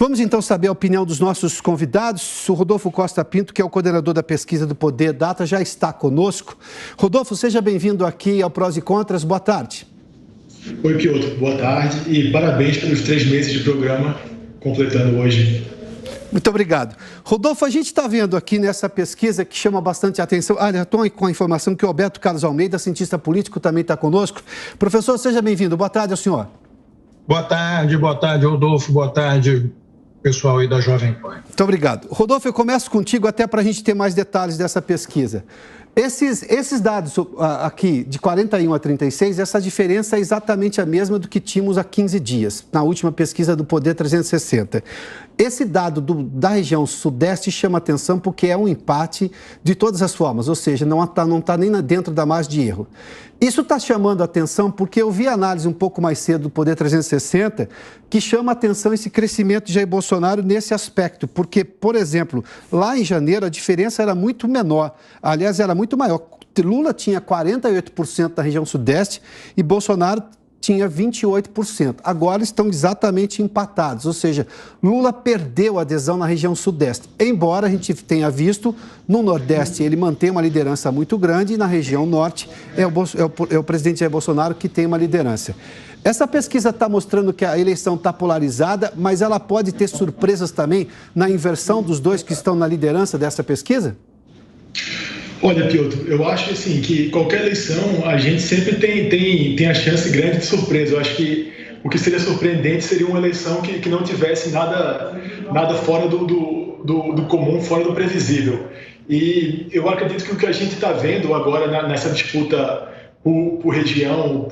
Vamos então saber a opinião dos nossos convidados. O Rodolfo Costa Pinto, que é o coordenador da pesquisa do Poder Data, já está conosco. Rodolfo, seja bem-vindo aqui ao Prós e Contras. Boa tarde. Oi, Piotr. Boa tarde e parabéns pelos 3 meses de programa, completando hoje. Muito obrigado. Rodolfo, a gente está vendo aqui nessa pesquisa que chama bastante atenção. Estou com a informação que o Alberto Carlos Almeida, cientista político, também está conosco. Professor, seja bem-vindo. Boa tarde ao senhor. Boa tarde, Rodolfo. Boa tarde, pessoal aí da Jovem Pan. Muito obrigado. Rodolfo, eu começo contigo até para a gente ter mais detalhes dessa pesquisa. Esses dados aqui, de 41 a 36, essa diferença é exatamente a mesma do que tínhamos há 15 dias, na última pesquisa do Poder 360. Esse dado da região sudeste chama atenção porque é um empate de todas as formas, ou seja, não está nem dentro da margem de erro. Isso está chamando a atenção porque eu vi a análise um pouco mais cedo do Poder 360 que chama a atenção esse crescimento de Jair Bolsonaro nesse aspecto, porque, por exemplo, lá em janeiro a diferença era muito menor, aliás, era muito maior. Lula tinha 48% da região sudeste e Bolsonaro tinha 28%. Agora estão exatamente empatados, ou seja, Lula perdeu a adesão na região sudeste, embora a gente tenha visto no nordeste ele mantém uma liderança muito grande e na região norte é o presidente Jair Bolsonaro que tem uma liderança. Essa pesquisa está mostrando que a eleição está polarizada, mas ela pode ter surpresas também na inversão dos dois que estão na liderança dessa pesquisa? Olha, Piotr, eu acho assim, que qualquer eleição a gente sempre tem a chance grande de surpresa. Eu acho que o que seria surpreendente seria uma eleição que não tivesse nada fora do comum, fora do previsível. E eu acredito que o que a gente está vendo agora nessa disputa por região,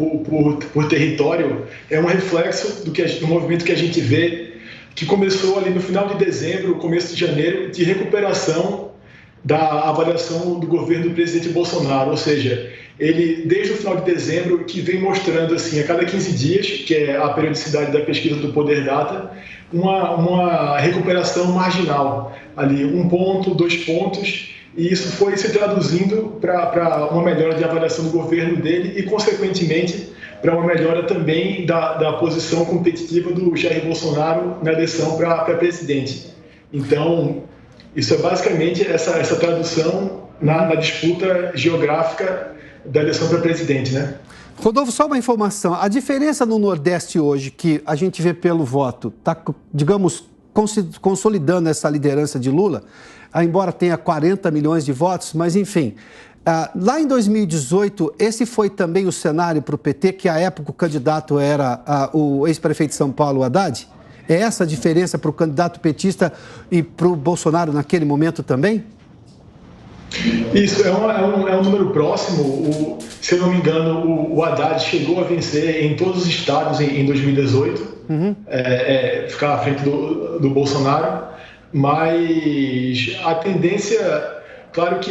por território, é um reflexo do movimento que a gente vê, que começou ali no final de dezembro, começo de janeiro, de recuperação da avaliação do governo do presidente Bolsonaro, ou seja, ele desde o final de dezembro que vem mostrando assim a cada 15 dias, que é a periodicidade da pesquisa do Poder Data, uma recuperação marginal, ali 1 ponto, 2 pontos, e isso foi se traduzindo para uma melhora de avaliação do governo dele e, consequentemente, para uma melhora também da posição competitiva do Jair Bolsonaro na eleição para presidente. Então, isso é basicamente essa tradução na disputa geográfica da eleição para presidente, né? Rodolfo, só uma informação. A diferença no Nordeste hoje, que a gente vê pelo voto, está, digamos, consolidando essa liderança de Lula, embora tenha 40 milhões de votos, mas enfim. Lá em 2018, esse foi também o cenário para o PT, que à época o candidato era o ex-prefeito de São Paulo, Haddad? É essa a diferença para o candidato petista e para o Bolsonaro naquele momento também? Isso, é um número próximo. Se eu não me engano, o Haddad chegou a vencer em todos os estados em 2018, ficar à frente do Bolsonaro, mas a tendência... Claro que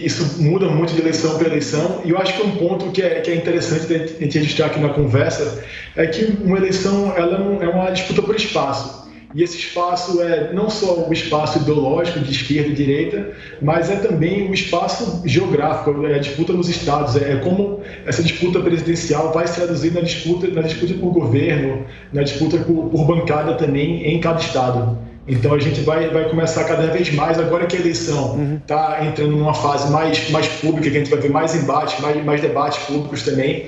isso muda muito de eleição para eleição, e eu acho que um ponto que é interessante a gente registrar aqui na conversa é que uma eleição ela é uma disputa por espaço. E esse espaço é não só o espaço ideológico de esquerda e direita, mas é também o espaço geográfico, a disputa nos estados. É como essa disputa presidencial vai se traduzir na disputa por governo, na disputa por bancada também em cada estado. Então a gente vai começar cada vez mais, agora que a eleição está entrando numa fase mais pública, que a gente vai ver mais embates, mais debates públicos também,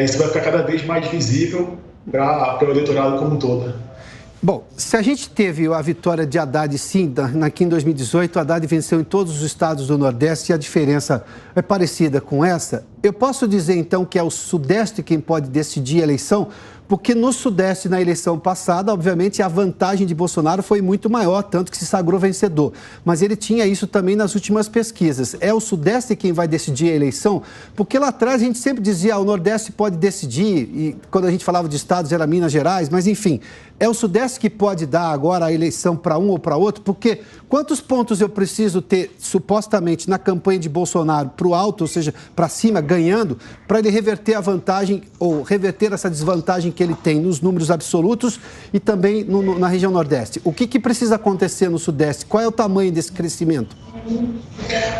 isso vai ficar cada vez mais visível para o eleitorado como um todo. Bom, se a gente teve a vitória de Haddad, sim, aqui em 2018, Haddad venceu em todos os estados do Nordeste e a diferença é parecida com essa, eu posso dizer então que é o Sudeste quem pode decidir a eleição? Porque no Sudeste, na eleição passada, obviamente, a vantagem de Bolsonaro foi muito maior, tanto que se sagrou vencedor. Mas ele tinha isso também nas últimas pesquisas. É o Sudeste quem vai decidir a eleição? Porque lá atrás a gente sempre dizia, o Nordeste pode decidir, e quando a gente falava de estados era Minas Gerais, mas enfim, é o Sudeste que pode dar agora a eleição para um ou para outro? Porque quantos pontos eu preciso ter, supostamente, na campanha de Bolsonaro para o alto, ou seja, para cima, ganhando, para ele reverter a vantagem ou reverter essa desvantagem que ele tem nos números absolutos e também na região Nordeste? O que precisa acontecer no Sudeste? Qual é o tamanho desse crescimento?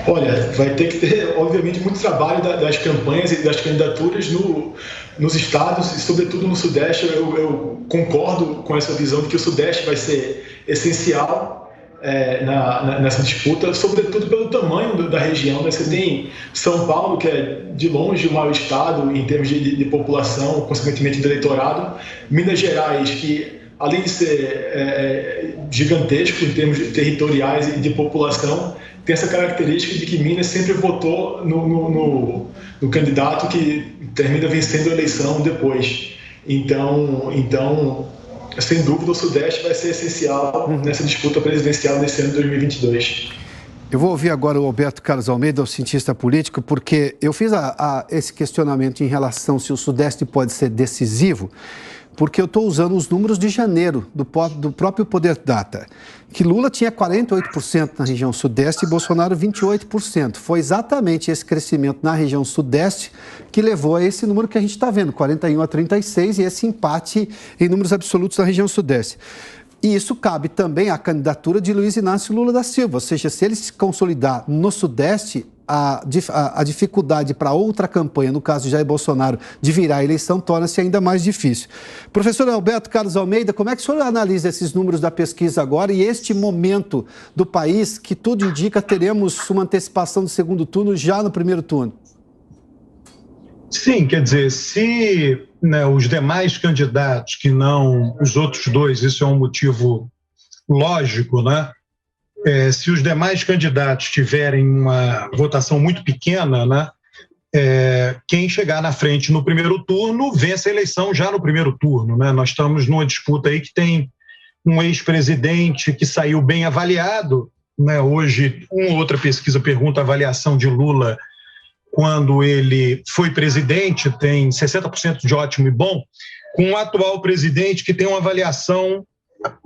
Olha, vai ter que ter, obviamente, muito trabalho das campanhas e das candidaturas nos estados e, sobretudo, no Sudeste. Eu concordo com essa visão de que o Sudeste vai ser essencial nessa disputa, sobretudo pelo tamanho da região. Você tem São Paulo, que é de longe o maior estado em termos de população, consequentemente de eleitorado. Minas Gerais, que além de ser gigantesco em termos territoriais e de população, tem essa característica de que Minas sempre votou no candidato que termina vencendo a eleição depois. Então, sem dúvida, o Sudeste vai ser essencial nessa disputa presidencial nesse ano de 2022. Eu vou ouvir agora o Alberto Carlos Almeida, o cientista político, porque eu fiz esse questionamento em relação se o Sudeste pode ser decisivo, porque eu estou usando os números de janeiro do próprio Poder Data, que Lula tinha 48% na região Sudeste e Bolsonaro 28%. Foi exatamente esse crescimento na região Sudeste que levou a esse número que a gente está vendo, 41-36, e esse empate em números absolutos na região Sudeste. E isso cabe também à candidatura de Luiz Inácio Lula da Silva, ou seja, se ele se consolidar no Sudeste, a dificuldade para outra campanha, no caso de Jair Bolsonaro, de virar a eleição, torna-se ainda mais difícil. Professor Alberto Carlos Almeida, como é que o senhor analisa esses números da pesquisa agora e este momento do país que tudo indica teremos uma antecipação do segundo turno já no primeiro turno? Sim, quer dizer, se os demais candidatos, que não os outros dois, isso é um motivo lógico, né? Se os demais candidatos tiverem uma votação muito pequena, né, quem chegar na frente no primeiro turno vence a eleição já no primeiro turno, né? Nós estamos numa disputa aí que tem um ex-presidente que saiu bem avaliado, né? Hoje, uma outra pesquisa pergunta a avaliação de Lula quando ele foi presidente, tem 60% de ótimo e bom, com um atual presidente que tem uma avaliação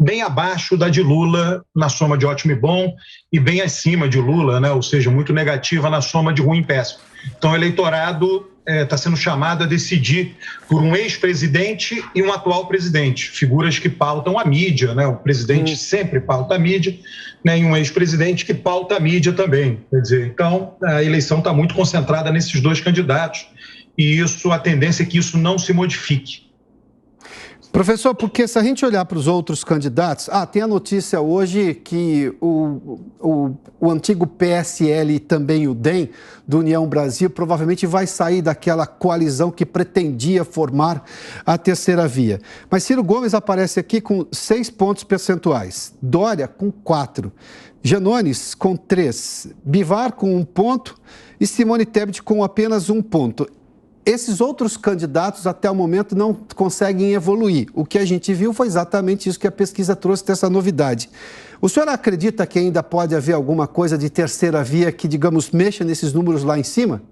bem abaixo da de Lula na soma de ótimo e bom e bem acima de Lula, né? Ou seja, muito negativa na soma de ruim e péssimo. Então, o eleitorado está sendo chamado a decidir por um ex-presidente e um atual presidente, figuras que pautam a mídia, né? O presidente sempre pauta a mídia, né? E um ex-presidente que pauta a mídia também. Quer dizer, então, a eleição está muito concentrada nesses dois candidatos e a tendência é que isso não se modifique. Professor, porque se a gente olhar para os outros candidatos... tem a notícia hoje que o antigo PSL e também o DEM, do União Brasil, provavelmente vai sair daquela coalizão que pretendia formar a terceira via. Mas Ciro Gomes aparece aqui com 6 pontos percentuais, Dória com 4, Janones com 3, Bivar com 1 ponto e Simone Tebet com apenas 1 ponto. Esses outros candidatos, até o momento, não conseguem evoluir. O que a gente viu foi exatamente isso que a pesquisa trouxe dessa novidade. O senhor acredita que ainda pode haver alguma coisa de terceira via que, digamos, mexa nesses números lá em cima?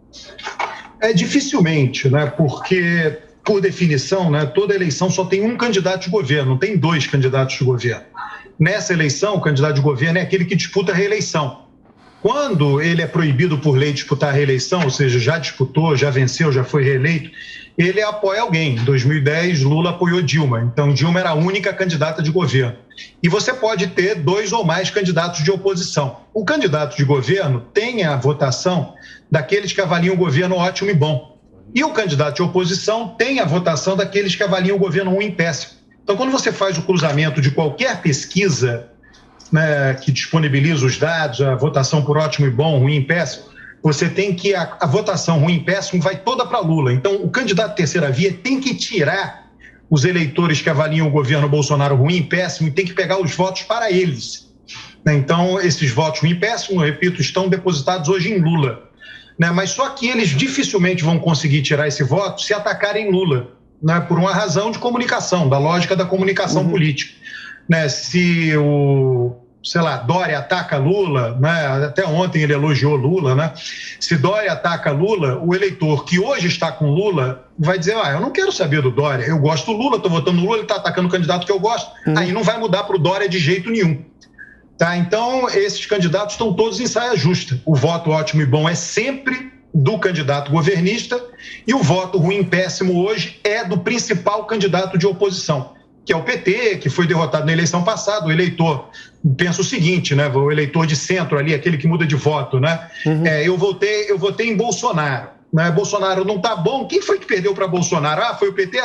Dificilmente, né? Porque, por definição, né, toda eleição só tem um candidato de governo, não tem 2 candidatos de governo. Nessa eleição, o candidato de governo é aquele que disputa a reeleição. Quando ele é proibido por lei de disputar a reeleição, ou seja, já disputou, já venceu, já foi reeleito, ele apoia alguém. Em 2010, Lula apoiou Dilma. Então, Dilma era a única candidata de governo. E você pode ter 2 ou mais candidatos de oposição. O candidato de governo tem a votação daqueles que avaliam o governo ótimo e bom. E o candidato de oposição tem a votação daqueles que avaliam o governo ruim e péssimo. Então, quando você faz o cruzamento de qualquer pesquisa, né, que disponibiliza os dados, a votação por ótimo e bom, ruim e péssimo, você tem que a votação ruim e péssimo vai toda para Lula. Então, o candidato terceira via tem que tirar os eleitores que avaliam o governo Bolsonaro ruim e péssimo e tem que pegar os votos para eles. Então, esses votos ruim e péssimo, eu repito, estão depositados hoje em Lula. Mas só que eles dificilmente vão conseguir tirar esse voto se atacarem Lula, né, por uma razão de comunicação, da lógica da comunicação política. Se Dória ataca Lula, né? Até ontem ele elogiou Lula, né? Se Dória ataca Lula, o eleitor que hoje está com Lula vai dizer, eu não quero saber do Dória, eu gosto do Lula, estou votando no Lula, ele está atacando o candidato que eu gosto, aí não vai mudar para o Dória de jeito nenhum. Tá? Então, esses candidatos estão todos em saia justa. O voto ótimo e bom é sempre do candidato governista e o voto ruim péssimo hoje é do principal candidato de oposição, que é o PT, que foi derrotado na eleição passada. O eleitor pensa o seguinte, né? O eleitor de centro ali, aquele que muda de voto, né? Eu votei em Bolsonaro. Né? Bolsonaro não está bom. Quem foi que perdeu para Bolsonaro? Foi o PT?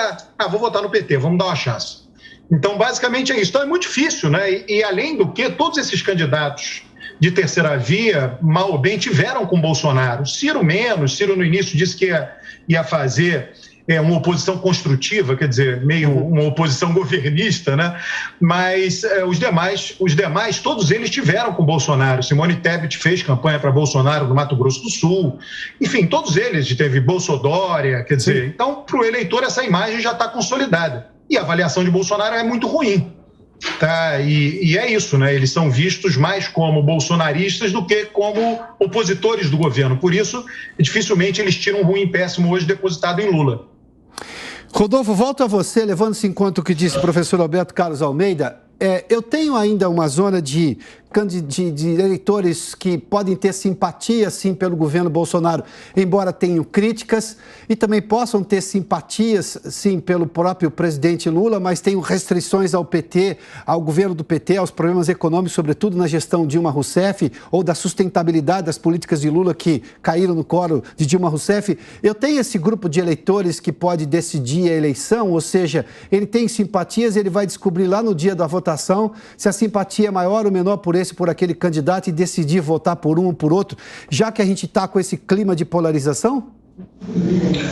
Vou votar no PT, vamos dar uma chance. Então, basicamente é isso. Então, é muito difícil, né? E além do que, todos esses candidatos de terceira via, mal ou bem, tiveram com Bolsonaro. Ciro menos. Ciro, no início, disse que ia fazer uma oposição construtiva, quer dizer, meio uma oposição governista, né? Mas os demais, todos eles tiveram com Bolsonaro. Simone Tebet fez campanha para Bolsonaro no Mato Grosso do Sul. Enfim, todos eles, teve Bolsodória, quer dizer, então, para o eleitor, essa imagem já está consolidada. E a avaliação de Bolsonaro é muito ruim. Tá? E é isso, né? Eles são vistos mais como bolsonaristas do que como opositores do governo. Por isso, dificilmente eles tiram um ruim péssimo hoje depositado em Lula. Rodolfo, volto a você, levando-se em conta o que disse o professor Alberto Carlos Almeida. Eu tenho ainda uma zona de eleitores que podem ter simpatia, sim, pelo governo Bolsonaro, embora tenham críticas, e também possam ter simpatias, sim, pelo próprio presidente Lula, mas tenham restrições ao PT, ao governo do PT, aos problemas econômicos, sobretudo na gestão de Dilma Rousseff, ou da sustentabilidade das políticas de Lula que caíram no colo de Dilma Rousseff. Eu tenho esse grupo de eleitores que pode decidir a eleição, ou seja, ele tem simpatias, ele vai descobrir lá no dia da votação se a simpatia é maior ou menor por aquele candidato e decidir votar por um ou por outro, já que a gente está com esse clima de polarização?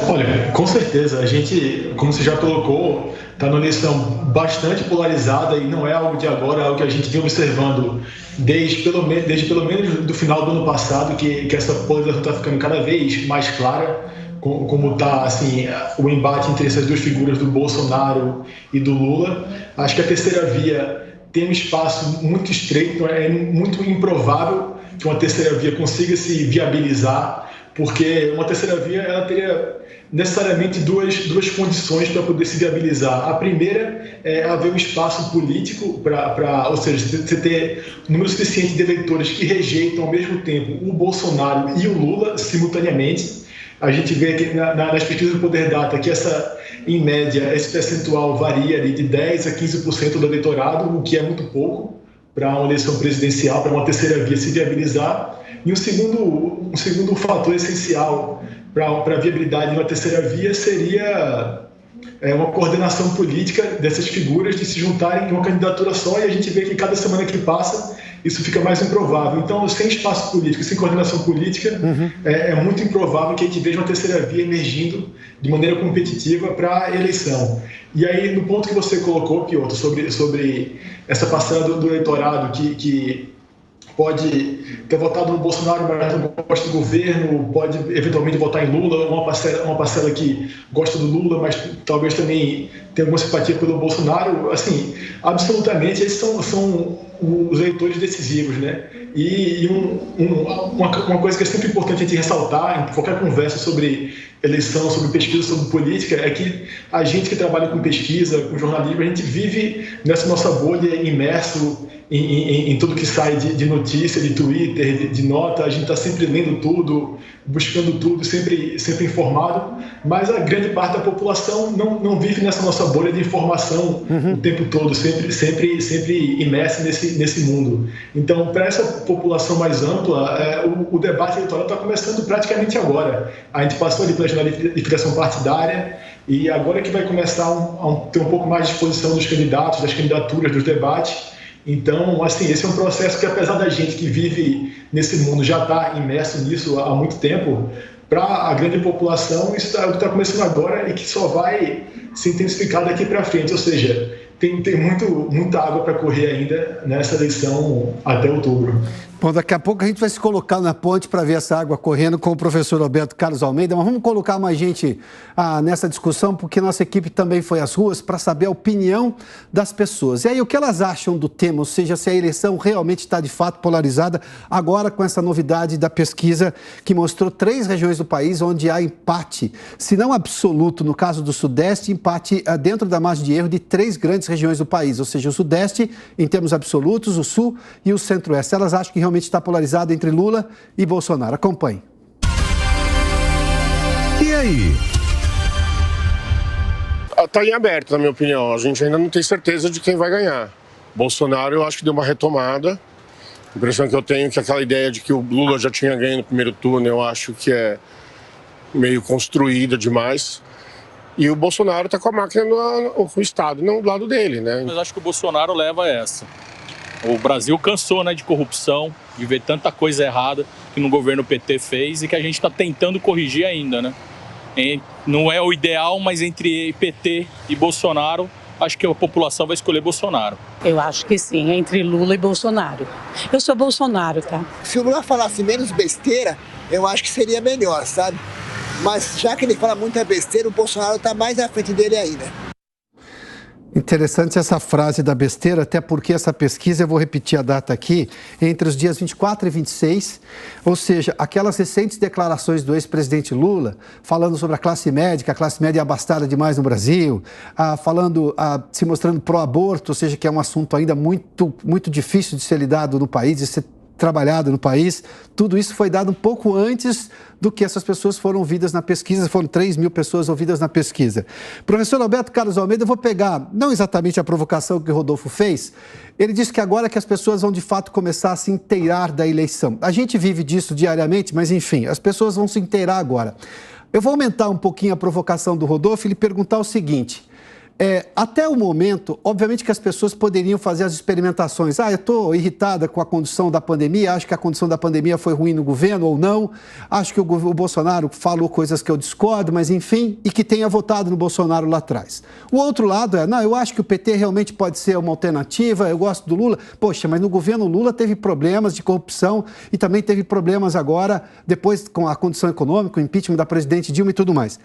Olha, com certeza. A gente, como você já colocou, está numa eleição bastante polarizada e não é algo de agora, é algo que a gente vem observando desde pelo menos do final do ano passado, que essa polarização está ficando cada vez mais clara, como está assim, o embate entre essas duas figuras do Bolsonaro e do Lula. Acho que a terceira via tem um espaço muito estreito, é muito improvável que uma terceira via consiga se viabilizar, porque uma terceira via ela teria necessariamente duas condições para poder se viabilizar. A primeira é haver um espaço político, ou seja, você ter um número suficiente de eleitores que rejeitam ao mesmo tempo o Bolsonaro e o Lula simultaneamente. A gente vê que nas pesquisas do Poder Data que em média, esse percentual varia ali de 10% a 15% do eleitorado, o que é muito pouco para uma eleição presidencial, para uma terceira via se viabilizar. E um segundo fator essencial para a viabilidade de uma terceira via seria uma coordenação política dessas figuras de se juntarem em uma candidatura só, e a gente vê que cada semana que passa isso fica mais improvável. Então, sem espaço político, sem coordenação política, é muito improvável que a gente veja uma terceira via emergindo de maneira competitiva para a eleição. E aí, no ponto que você colocou, Piotr, sobre essa parcela do eleitorado que pode ter votado no Bolsonaro, mas não gosta do governo, pode eventualmente votar em Lula, uma parcela que gosta do Lula, mas talvez também tenha alguma simpatia pelo Bolsonaro. Assim, absolutamente, esses são os eleitores decisivos, né? E uma coisa que é sempre importante a gente ressaltar em qualquer conversa sobre eleição, sobre pesquisa, sobre política, é que a gente que trabalha com pesquisa, com jornalismo, a gente vive nessa nossa bolha imerso em tudo que sai de notícia, de Twitter, de nota. A gente está sempre lendo tudo, buscando tudo, sempre informado, mas a grande parte da população não vive nessa nossa bolha de informação o tempo todo, sempre imersa nesse mundo. Então, para essa população mais ampla, o debate eleitoral está começando praticamente agora. A gente passou ali pela janela de filiação partidária e agora que vai começar a ter um pouco mais de exposição dos candidatos, das candidaturas, dos debates. Então, assim, esse é um processo que, apesar da gente que vive nesse mundo já está imerso nisso há muito tempo, para a grande população isso está começando agora e que só vai se intensificar daqui para frente. Ou seja, tem muita água para correr ainda nessa eleição até outubro. Bom, daqui a pouco a gente vai se colocar na ponte para ver essa água correndo com o professor Alberto Carlos Almeida, mas vamos colocar mais gente nessa discussão, porque nossa equipe também foi às ruas para saber a opinião das pessoas. E aí, o que elas acham do tema, ou seja, se a eleição realmente está de fato polarizada, agora com essa novidade da pesquisa que mostrou 3 regiões do país onde há empate, se não absoluto, no caso do Sudeste, empate dentro da margem de erro de 3 grandes regiões do país, ou seja, o Sudeste em termos absolutos, o Sul e o Centro-Oeste. Elas acham que realmente está polarizado entre Lula e Bolsonaro. Acompanhe. E aí? Está em aberto, na minha opinião. A gente ainda não tem certeza de quem vai ganhar. Bolsonaro, eu acho que deu uma retomada. A impressão que eu tenho é que aquela ideia de que o Lula já tinha ganho no primeiro turno, eu acho que é meio construída demais. E o Bolsonaro está com a máquina, com o Estado do lado dele, né? Mas acho que o Bolsonaro leva essa. O Brasil cansou, né, de corrupção, de ver tanta coisa errada que no governo PT fez e que a gente está tentando corrigir ainda, né? Não é o ideal, mas entre PT e Bolsonaro, acho que a população vai escolher Bolsonaro. Eu acho que sim, entre Lula e Bolsonaro. Eu sou Bolsonaro, tá? Se o Lula falasse menos besteira, eu acho que seria melhor, sabe? Mas já que ele fala muita besteira, o Bolsonaro está mais à frente dele ainda. Interessante essa frase da besteira, até porque essa pesquisa, eu vou repetir a data aqui, entre os dias 24 e 26, ou seja, aquelas recentes declarações do ex-presidente Lula, falando sobre a classe média é abastada demais no Brasil, se mostrando pró-aborto, ou seja, que é um assunto ainda muito, muito difícil de ser lidado no país, de ser trabalhado no país, tudo isso foi dado um pouco antes do que essas pessoas foram ouvidas na pesquisa, foram 3 mil pessoas ouvidas na pesquisa. Professor Alberto Carlos Almeida, eu vou pegar, não exatamente a provocação que o Rodolfo fez, ele disse que agora que as pessoas vão de fato começar a se inteirar da eleição. A gente vive disso diariamente, mas enfim, as pessoas vão se inteirar agora. Eu vou aumentar um pouquinho a provocação do Rodolfo e lhe perguntar o seguinte: até o momento, obviamente que as pessoas poderiam fazer as experimentações. Eu estou irritada com a condução da pandemia, acho que a condução da pandemia foi ruim no governo ou não, acho que o Bolsonaro falou coisas que eu discordo, mas enfim, e que tenha votado no Bolsonaro lá atrás. O outro lado eu acho que o PT realmente pode ser uma alternativa, eu gosto do Lula. Poxa, mas no governo Lula teve problemas de corrupção e também teve problemas agora, depois com a condição econômica, o impeachment da presidente Dilma e tudo mais.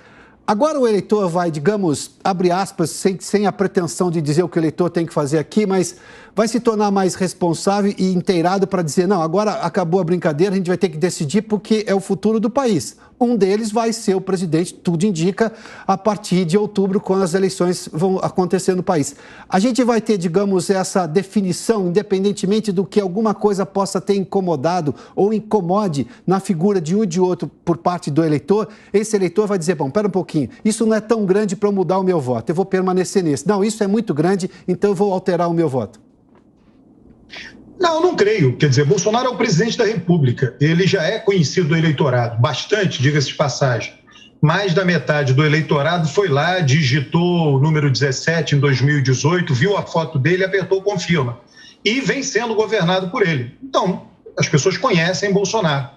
Agora o eleitor vai, digamos, abre aspas, sem a pretensão de dizer o que o eleitor tem que fazer aqui, mas vai se tornar mais responsável e inteirado para dizer, não, agora acabou a brincadeira, a gente vai ter que decidir porque é o futuro do país. Um deles vai ser o presidente, tudo indica, a partir de outubro, quando as eleições vão acontecer no país. A gente vai ter, digamos, essa definição, independentemente do que alguma coisa possa ter incomodado ou incomode na figura de um e de outro por parte do eleitor, esse eleitor vai dizer, bom, pera um pouquinho, isso não é tão grande para eu mudar o meu voto, eu vou permanecer nesse. Não, isso é muito grande, então eu vou alterar o meu voto. Não creio. Quer dizer, Bolsonaro é o presidente da República. Ele já é conhecido do eleitorado, bastante, diga-se de passagem. Mais da metade do eleitorado foi lá, digitou o número 17 em 2018, viu a foto dele, apertou confirma. E vem sendo governado por ele. Então, as pessoas conhecem Bolsonaro.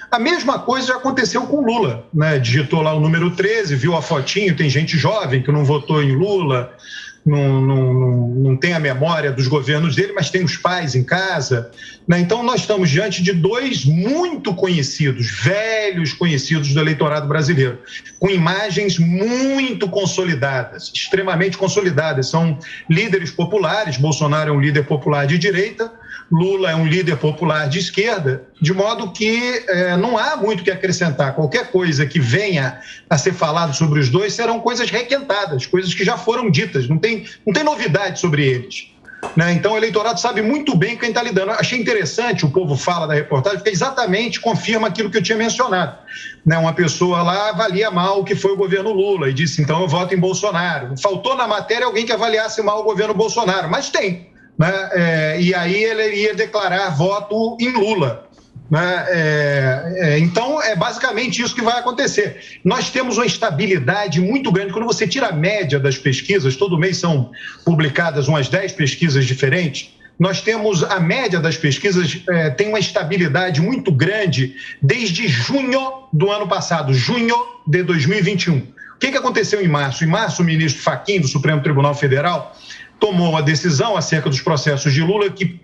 A mesma coisa já aconteceu com Lula, né? Digitou lá o número 13, viu a fotinho, tem gente jovem que não votou em Lula, não tem a memória dos governos dele, mas tem os pais em casa, né? Então nós estamos diante de dois muito conhecidos, velhos conhecidos do eleitorado brasileiro, com imagens muito consolidadas, extremamente consolidadas, são líderes populares. Bolsonaro é um líder popular de direita, Lula é um líder popular de esquerda, de modo que não há muito o que acrescentar. Qualquer coisa que venha a ser falado sobre os dois serão coisas requentadas, coisas que já foram ditas, não tem novidade sobre eles, né? Então o eleitorado sabe muito bem quem está lidando. Achei interessante, o Povo Fala da reportagem, porque exatamente confirma aquilo que eu tinha mencionado, né? Uma pessoa lá avalia mal o que foi o governo Lula e disse, então eu voto em Bolsonaro. Faltou na matéria alguém que avaliasse mal o governo Bolsonaro, mas tem, né? E aí ele iria declarar voto em Lula, né? Então é basicamente isso que vai acontecer. Nós temos uma instabilidade muito grande. Quando você tira a média das pesquisas, todo mês são publicadas umas 10 pesquisas diferentes, nós temos a média das pesquisas, tem uma estabilidade muito grande desde junho do ano passado, junho de 2021. O que aconteceu em março? Em março, o ministro Fachin, do Supremo Tribunal Federal, tomou a decisão acerca dos processos de Lula que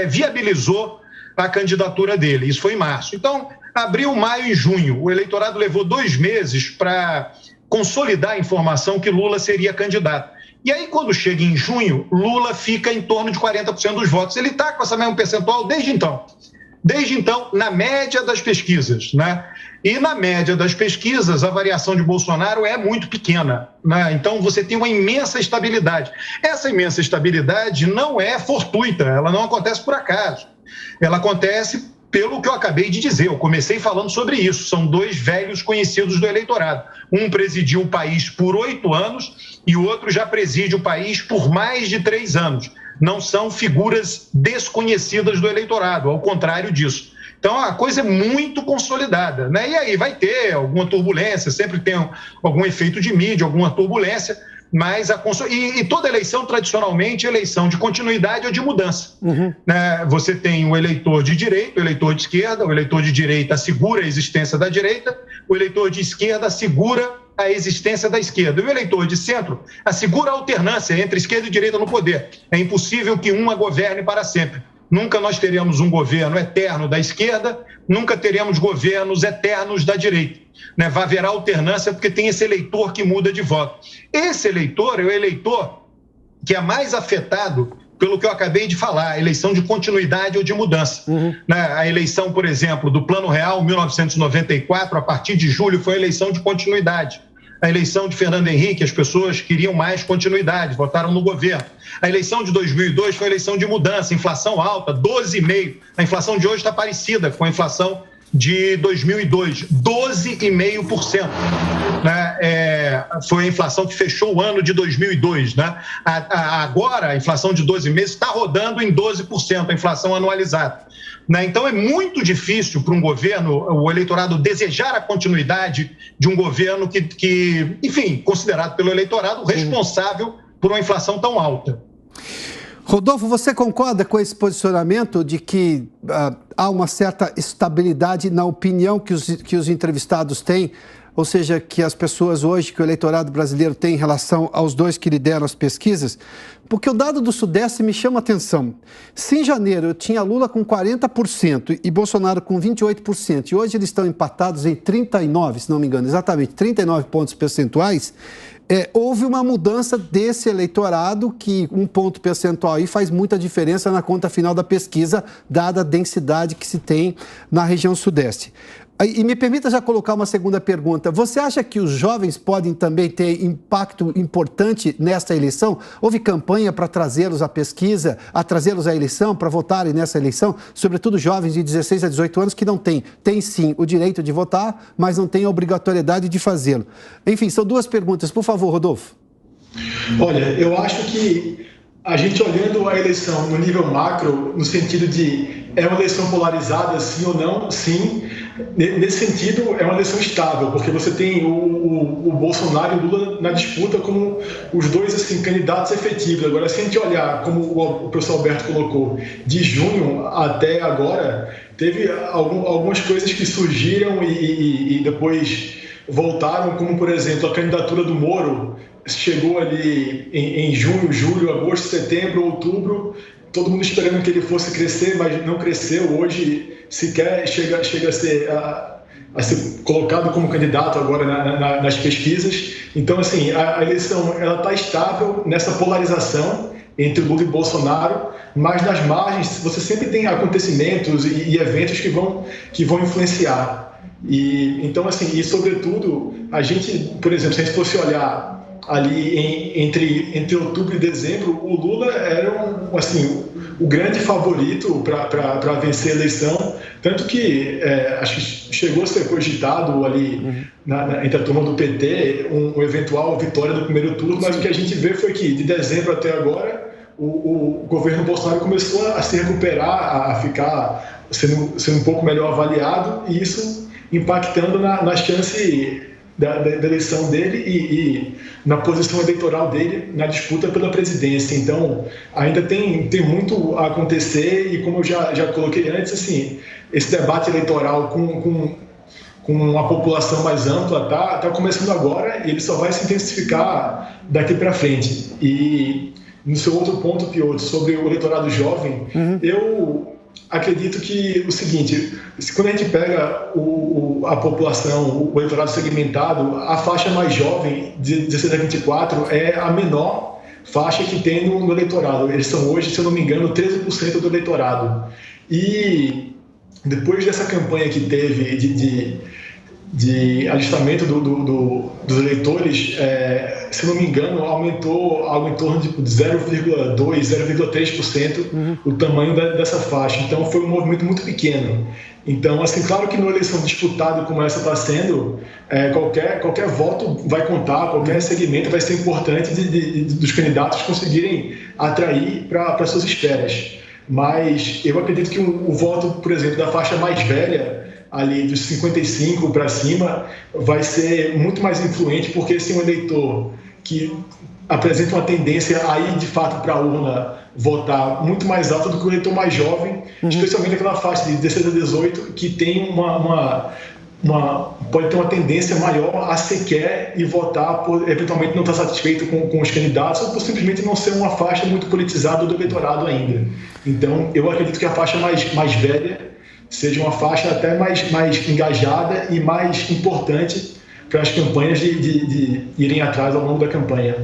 viabilizou a candidatura dele. Isso foi em março. Então, abril, maio e junho, o eleitorado levou 2 meses para consolidar a informação que Lula seria candidato. E aí, quando chega em junho, Lula fica em torno de 40% dos votos. Ele está com essa mesma percentual desde então. Desde então, na média das pesquisas, né? E na média das pesquisas, a variação de Bolsonaro é muito pequena, né? Então, você tem uma imensa estabilidade. Essa imensa estabilidade não é fortuita, ela não acontece por acaso. Ela acontece pelo que eu acabei de dizer. Eu comecei falando sobre isso. São dois velhos conhecidos do eleitorado. Um presidiu o país por 8 anos e o outro já preside o país por mais de 3 anos. Não são figuras desconhecidas do eleitorado, ao contrário disso. Então, a coisa é muito consolidada, né? E aí vai ter alguma turbulência, sempre tem algum efeito de mídia, alguma turbulência, mas e toda eleição, tradicionalmente, é eleição de continuidade ou de mudança. Né? Você tem o eleitor de direita, o eleitor de esquerda, o eleitor de direita assegura a existência da direita, o eleitor de esquerda assegura a existência da esquerda. E o eleitor de centro assegura a alternância entre esquerda e direita no poder. É impossível que uma governe para sempre. Nunca nós teremos um governo eterno da esquerda, nunca teremos governos eternos da direita. Né? Vai haver alternância porque tem esse eleitor que muda de voto. Esse eleitor é o eleitor que é mais afetado pelo que eu acabei de falar, a eleição de continuidade ou de mudança. Né? A eleição, por exemplo, do Plano Real, 1994, a partir de julho, foi a eleição de continuidade. A eleição de Fernando Henrique, as pessoas queriam mais continuidade, votaram no governo. A eleição de 2002 foi a eleição de mudança, inflação alta, 12,5%. A inflação de hoje está parecida com a inflação de 2002, 12,5%. Né? Foi a inflação que fechou o ano de 2002. Né? Agora, a inflação de 12 meses está rodando em 12%, a inflação anualizada. Né? Então, é muito difícil para um governo, o eleitorado desejar a continuidade de um governo que, enfim, considerado pelo eleitorado responsável por uma inflação tão alta. Rodolfo, você concorda com esse posicionamento de que há uma certa estabilidade na opinião que os entrevistados têm, ou seja, que as pessoas hoje, que o eleitorado brasileiro tem em relação aos dois que lideram as pesquisas? Porque o dado do Sudeste me chama a atenção. Se em janeiro eu tinha Lula com 40% e Bolsonaro com 28%, e hoje eles estão empatados em 39%, se não me engano, exatamente 39 pontos percentuais, houve uma mudança desse eleitorado que um ponto percentual aí faz muita diferença na conta final da pesquisa, dada a densidade que se tem na região Sudeste. E me permita já colocar uma segunda pergunta. Você acha que os jovens podem também ter impacto importante nesta eleição? Houve campanha para trazê-los à pesquisa, a trazê-los à eleição, para votarem nessa eleição? Sobretudo jovens de 16 a 18 anos que não têm. Têm sim o direito de votar, mas não têm a obrigatoriedade de fazê-lo. Enfim, são duas perguntas. Por favor, Rodolfo. Olha, eu acho que a gente olhando a eleição no nível macro, no sentido de é uma eleição polarizada, sim ou não, sim. Nesse sentido, é uma eleição estável, porque você tem o Bolsonaro e o Lula na disputa como os dois assim, candidatos efetivos. Agora, se a gente olhar, como o professor Alberto colocou, de junho até agora, teve algumas coisas que surgiram e depois voltaram, como, por exemplo, a candidatura do Moro chegou ali em junho, julho, agosto, setembro, outubro, todo mundo esperando que ele fosse crescer, mas não cresceu. Hoje sequer chega a ser colocado como candidato agora nas pesquisas. Então, assim, a eleição está estável nessa polarização entre Lula e Bolsonaro, mas nas margens você sempre tem acontecimentos e eventos que vão influenciar. Então, assim, e sobretudo, a gente, por exemplo, se a gente fosse olhar ali entre outubro e dezembro, o Lula era o grande favorito para vencer a eleição, tanto que acho que chegou a ser cogitado ali entre a turma do PT uma eventual vitória no primeiro turno, mas o que a gente vê foi que de dezembro até agora o governo Bolsonaro começou a se recuperar, a ficar sendo um pouco melhor avaliado, e isso impactando na chance da eleição dele e na posição eleitoral dele na disputa pela presidência. Então, ainda tem muito a acontecer, e como eu já coloquei antes, assim, esse debate eleitoral com uma população mais ampla tá começando agora, e ele só vai se intensificar daqui para frente. E no seu outro ponto, Piotr, sobre o eleitorado jovem, eu acredito que o seguinte: quando a gente pega a população, o eleitorado segmentado, a faixa mais jovem, de 16 a 24, é a menor faixa que tem no eleitorado. Eles são hoje, se eu não me engano, 13% do eleitorado. E depois dessa campanha que teve de alistamento dos eleitores, se não me engano, aumentou algo em torno de 0,2%, 0,3% o tamanho dessa faixa. Então, foi um movimento muito pequeno. Então, assim, claro que numa eleição disputada como essa está sendo, qualquer voto vai contar, qualquer segmento vai ser importante dos candidatos conseguirem atrair para suas esferas. Mas eu acredito que o voto, por exemplo, da faixa mais velha, ali dos 55 para cima, vai ser muito mais influente, porque esse é um eleitor que apresenta uma tendência a ir de fato para a urna votar muito mais alta do que o eleitor mais jovem, especialmente aquela faixa de 16 a 18, que tem pode ter uma tendência maior a sequer ir votar por eventualmente não estar satisfeito com os candidatos, ou por simplesmente não ser uma faixa muito politizada do eleitorado ainda. Então, eu acredito que a faixa mais velha seja uma faixa até mais engajada e mais importante para as campanhas de irem atrás ao longo da campanha.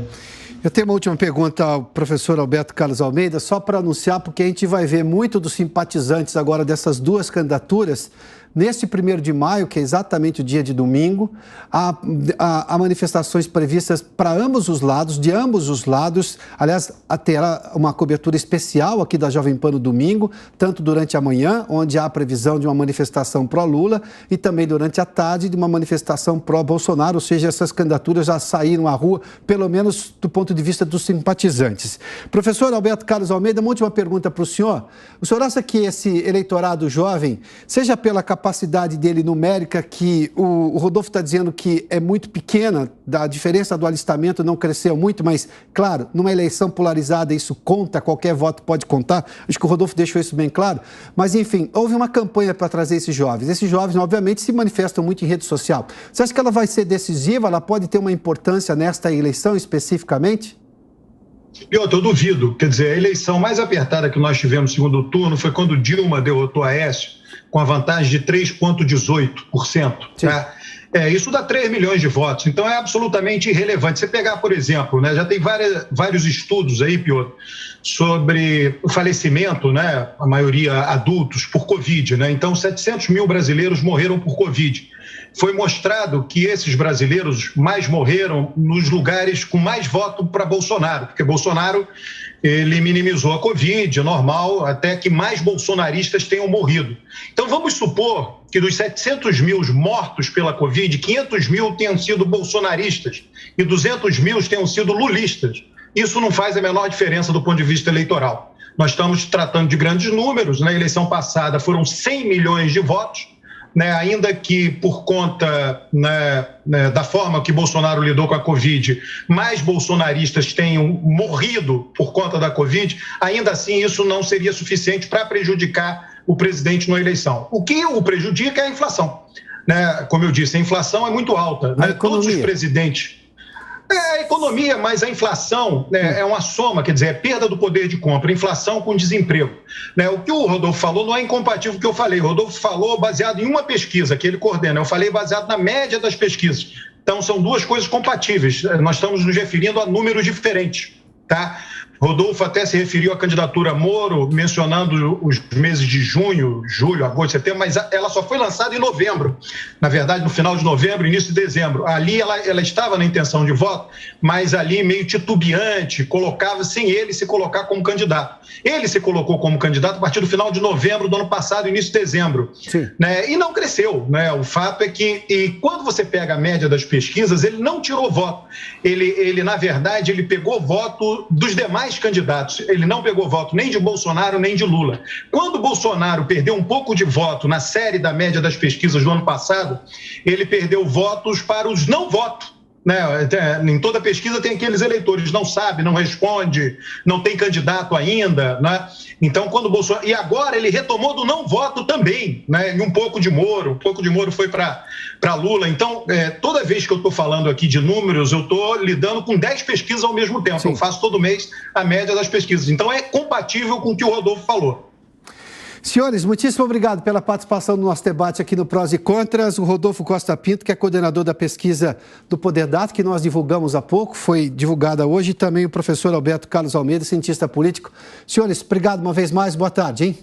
Eu tenho uma última pergunta ao professor Alberto Carlos Almeida, só para anunciar, porque a gente vai ver muito dos simpatizantes agora dessas duas candidaturas. Neste 1º de maio, que é exatamente o dia de domingo, há manifestações previstas para ambos os lados, de ambos os lados. Aliás, terá uma cobertura especial aqui da Jovem Pan no domingo, tanto durante a manhã, onde há a previsão de uma manifestação pró-Lula, e também durante a tarde de uma manifestação pró-Bolsonaro, ou seja, essas candidaturas já saíram à rua, pelo menos do ponto de vista dos simpatizantes. Professor Alberto Carlos Almeida, uma última pergunta para o senhor. O senhor acha que esse eleitorado jovem, seja pela capacidade dele numérica, que o Rodolfo está dizendo que é muito pequena, a diferença do alistamento não cresceu muito, mas, claro, numa eleição polarizada isso conta, qualquer voto pode contar, acho que o Rodolfo deixou isso bem claro, mas, enfim, houve uma campanha para trazer esses jovens, obviamente, se manifestam muito em rede social. Você acha que ela vai ser decisiva, ela pode ter uma importância nesta eleição especificamente? Eu duvido, quer dizer, a eleição mais apertada que nós tivemos no segundo turno foi quando Dilma derrotou Aécio, com a vantagem de 3,18%. Tá? Isso dá 3 milhões de votos, então é absolutamente irrelevante. Você pegar, por exemplo, né, já tem vários estudos aí, Piotr, sobre o falecimento, né, a maioria adultos, por Covid. Né? Então, 700 mil brasileiros morreram por Covid. Foi mostrado que esses brasileiros mais morreram nos lugares com mais voto para Bolsonaro, porque Bolsonaro ele minimizou a Covid, normal, até que mais bolsonaristas tenham morrido. Então, vamos supor que dos 700 mil mortos pela Covid, 500 mil tenham sido bolsonaristas e 200 mil tenham sido lulistas. Isso não faz a menor diferença do ponto de vista eleitoral. Nós estamos tratando de grandes números. Na eleição passada foram 100 milhões de votos, né, ainda que por conta da forma que Bolsonaro lidou com a Covid, mais bolsonaristas tenham morrido por conta da Covid, ainda assim isso não seria suficiente para prejudicar o presidente na eleição. O que o prejudica é a inflação. Né? Como eu disse, a inflação é muito alta. Né? Todos os presidentes... a economia, mas a inflação é uma soma, quer dizer, é perda do poder de compra, inflação com desemprego. Né? O que o Rodolfo falou não é incompatível com o que eu falei. O Rodolfo falou baseado em uma pesquisa que ele coordena. Eu falei baseado na média das pesquisas. Então, são duas coisas compatíveis. Nós estamos nos referindo a números diferentes. Tá? Rodolfo até se referiu à candidatura Moro, mencionando os meses de junho, julho, agosto, setembro, mas ela só foi lançada em novembro. Na verdade, no final de novembro, início de dezembro. Ali ela estava na intenção de voto, mas ali meio titubeante, colocava sem ele se colocar como candidato. Ele se colocou como candidato a partir do final de novembro do ano passado, início de dezembro. Né? E não cresceu. Né? O fato é que, quando você pega a média das pesquisas, ele não tirou voto. Ele na verdade, ele pegou voto dos demais candidatos. Ele não pegou voto nem de Bolsonaro, nem de Lula. Quando Bolsonaro perdeu um pouco de voto na série da média das pesquisas do ano passado, ele perdeu votos para os não votos. Né? Em toda pesquisa tem aqueles eleitores, não sabe, não responde, não tem candidato ainda. Né? Então, quando Bolsonaro... E agora ele retomou do não voto também, né? E um pouco de Moro foi para Lula. Então, toda vez que eu estou falando aqui de números, eu estou lidando com 10 pesquisas ao mesmo tempo. Sim. Eu faço todo mês a média das pesquisas. Então, é compatível com o que o Rodolfo falou. Senhores, muitíssimo obrigado pela participação no nosso debate aqui no Prós e Contras. O Rodolfo Costa Pinto, que é coordenador da pesquisa do Poder Data, que nós divulgamos há pouco, foi divulgada hoje, e também o professor Alberto Carlos Almeida, cientista político. Senhores, obrigado uma vez mais, boa tarde, hein?